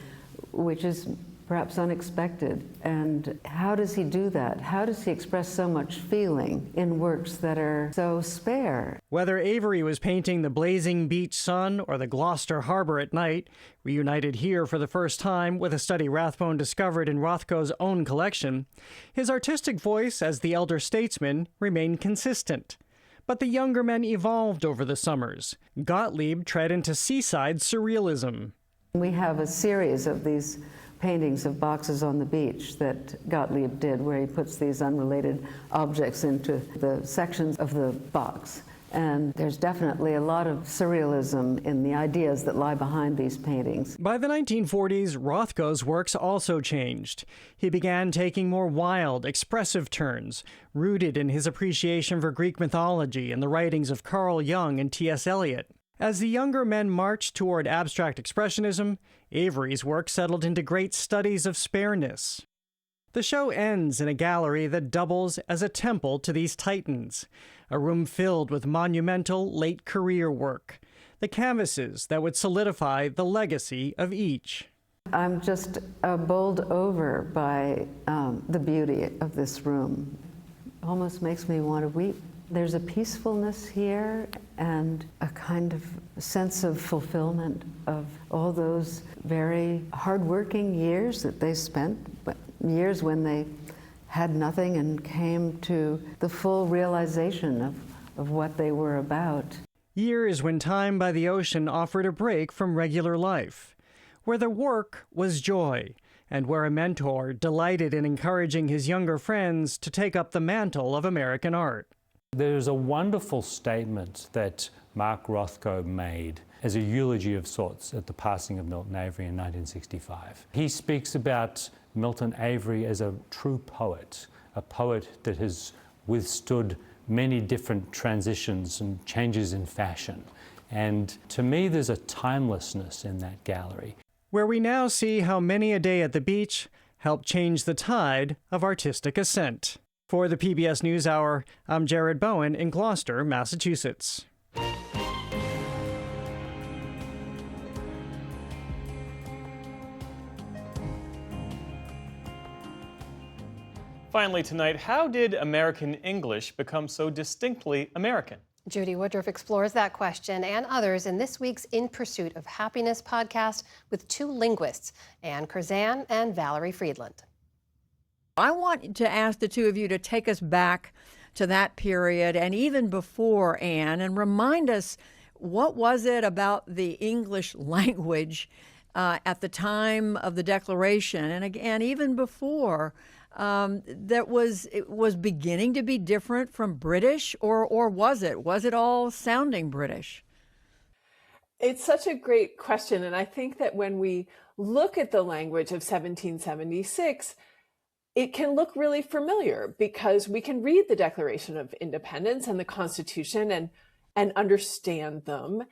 which is perhaps unexpected. And how does he do that? How does he express so much feeling in works that are so spare? Whether Avery was painting the blazing beach sun or the Gloucester harbor at night, reunited here for the first time with a study Rathbone discovered in Rothko's own collection, his artistic voice as the elder statesman remained consistent. But the younger men evolved over the summers. Gottlieb tread into seaside surrealism. We have a series of these paintings of boxes on the beach that Gottlieb did, where he puts these unrelated objects into the sections of the box. And there's definitely a lot of surrealism in the ideas that lie behind these paintings. By the 1940s, Rothko's works also changed. He began taking more wild, expressive turns, rooted in his appreciation for Greek mythology and the writings of Carl Jung and T.S. Eliot. As the younger men marched toward abstract expressionism, Avery's work settled into great studies of spareness. The show ends in a gallery that doubles as a temple to these titans, a room filled with monumental late-career work, the canvases that would solidify the legacy of each. I'm just bowled over by the beauty of this room. Almost makes me want to weep. There's a peacefulness here and a kind of sense of fulfillment of all those very hardworking years that they spent, but years when they had nothing and came to the full realization of what they were about. Years when time by the ocean offered a break from regular life, where the work was joy, and where a mentor delighted in encouraging his younger friends to take up the mantle of American art. There's a wonderful statement that Mark Rothko made as a eulogy of sorts at the passing of Milton Avery in 1965. He speaks about Milton Avery as a true poet, a poet that has withstood many different transitions and changes in fashion. And to me, there's a timelessness in that gallery. Where we now see how many a day at the beach helped change the tide of artistic ascent. For the PBS News Hour, I'm Jared Bowen in Gloucester, Massachusetts. Finally tonight, how did American English become so distinctly American? Judy Woodruff explores that question and others in this week's In Pursuit of Happiness podcast with two linguists, Anne Curzan and Valerie Friedland. I want to ask the two of you to take us back to that period and even before, Anne, and remind us, what was it about the English language at the time of the Declaration, and again, even before, that it was beginning to be different from British, or was it? Was it all sounding British? It's such a great question, and I think that when we look at the language of 1776, it can look really familiar because we can read the Declaration of Independence and the Constitution and understand them.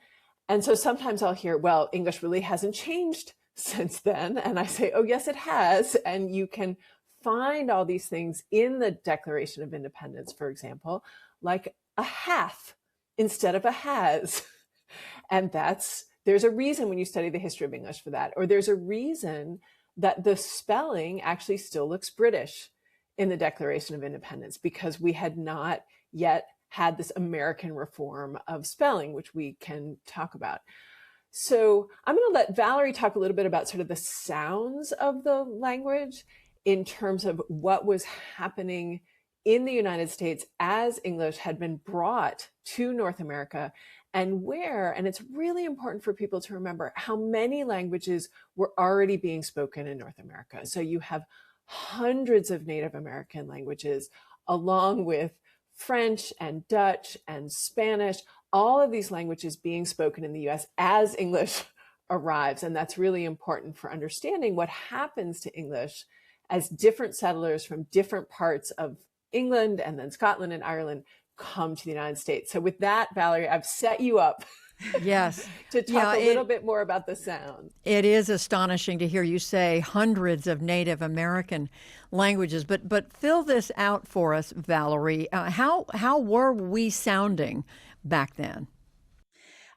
And so sometimes I'll hear, well, English really hasn't changed since then. And I say, oh, yes, it has. And you can find all these things in the Declaration of Independence, for example, like a hath instead of a has. And there's a reason when you study the history of English for that, or there's a reason that the spelling actually still looks British in the Declaration of Independence, because we had not yet had this American reform of spelling, which we can talk about. So I'm going to let Valerie talk a little bit about sort of the sounds of the language in terms of what was happening in the United States as English had been brought to North America, and it's really important for people to remember how many languages were already being spoken in North America. So you have hundreds of Native American languages, along with French and Dutch and Spanish, all of these languages being spoken in the US as English arrives. And that's really important for understanding what happens to English as different settlers from different parts of England and then Scotland and Ireland come to the United States. So with that, Valerie, I've set you up yes, to talk a little bit more about the sound. It is astonishing to hear you say hundreds of Native American languages, but fill this out for us, Valerie. How were we sounding back then?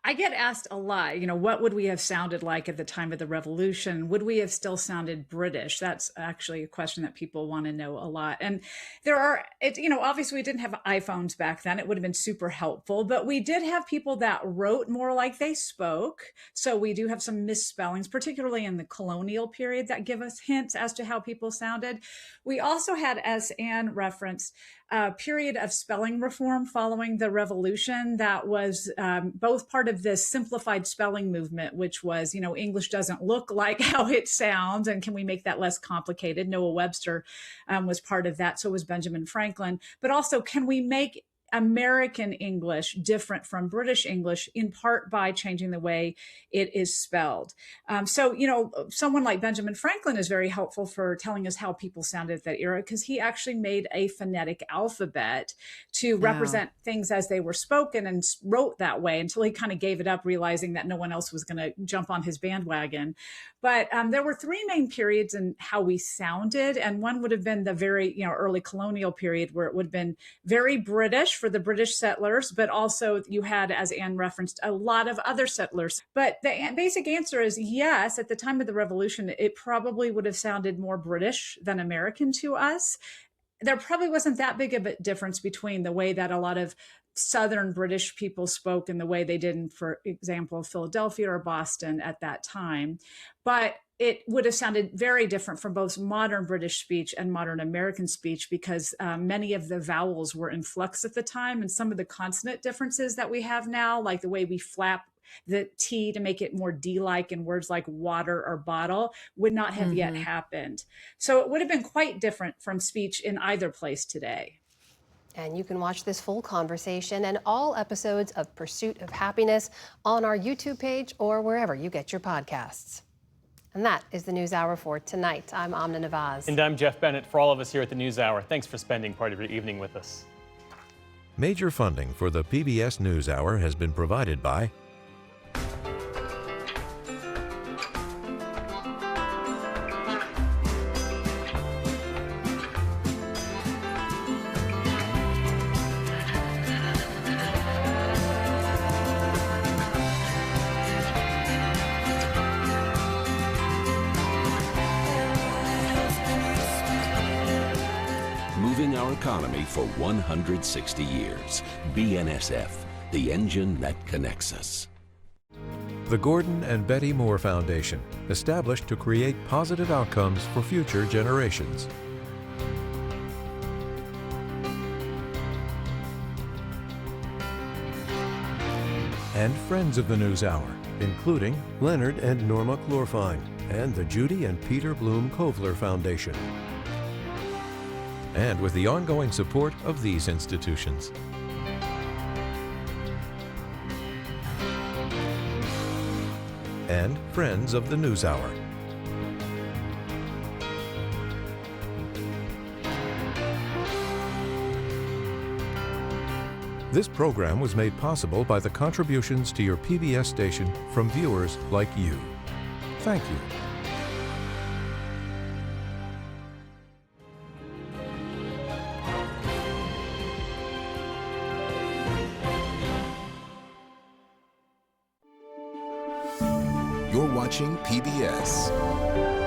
I get asked a lot, what would we have sounded like at the time of the revolution? Would we have still sounded British? That's actually a question that people want to know a lot. And obviously we didn't have iPhones back then. It would have been super helpful, but we did have people that wrote more like they spoke. So we do have some misspellings, particularly in the colonial period, that give us hints as to how people sounded. We also had, as Anne referenced, a period of spelling reform following the revolution that was both part of this simplified spelling movement, which was, English doesn't look like how it sounds, and can we make that less complicated? Noah Webster was part of that. So was Benjamin Franklin. But also, can we make American English different from British English, in part by changing the way it is spelled. Someone like Benjamin Franklin is very helpful for telling us how people sounded at that era, because he actually made a phonetic alphabet to represent things as they were spoken and wrote that way, until he kind of gave it up, realizing that no one else was going to jump on his bandwagon. But there were three main periods in how we sounded, and one would have been the very early colonial period, where it would have been very British for the British settlers, but also you had, as Anne referenced, a lot of other settlers. But the basic answer is yes, at the time of the revolution, it probably would have sounded more British than American to us. there probably wasn't that big of a difference between the way that a lot of Southern British people spoke and the way they did in, for example, Philadelphia or Boston at that time. But it would have sounded very different from both modern British speech and modern American speech, because many of the vowels were in flux at the time, and some of the consonant differences that we have now, like the way we flap the T to make it more D-like in words like water or bottle, would not have yet happened. So it would have been quite different from speech in either place today. And you can watch this full conversation and all episodes of Pursuit of Happiness on our YouTube page or wherever you get your podcasts. And that is the NewsHour for tonight. I'm Amna Nawaz. And I'm Jeff Bennett. For all of us here at the NewsHour, thanks for spending part of your evening with us. Major funding for the PBS NewsHour has been provided by moving our economy for 160 years. BNSF, the engine that connects us. the Gordon and Betty Moore Foundation, established to create positive outcomes for future generations. And friends of the NewsHour, including Leonard and Norma Chlorfine and the Judy and Peter Bloom Kovler Foundation. And with the ongoing support of these institutions. And friends of the NewsHour. This program was made possible by the contributions to your PBS station from viewers like you. Thank you. You're watching PBS.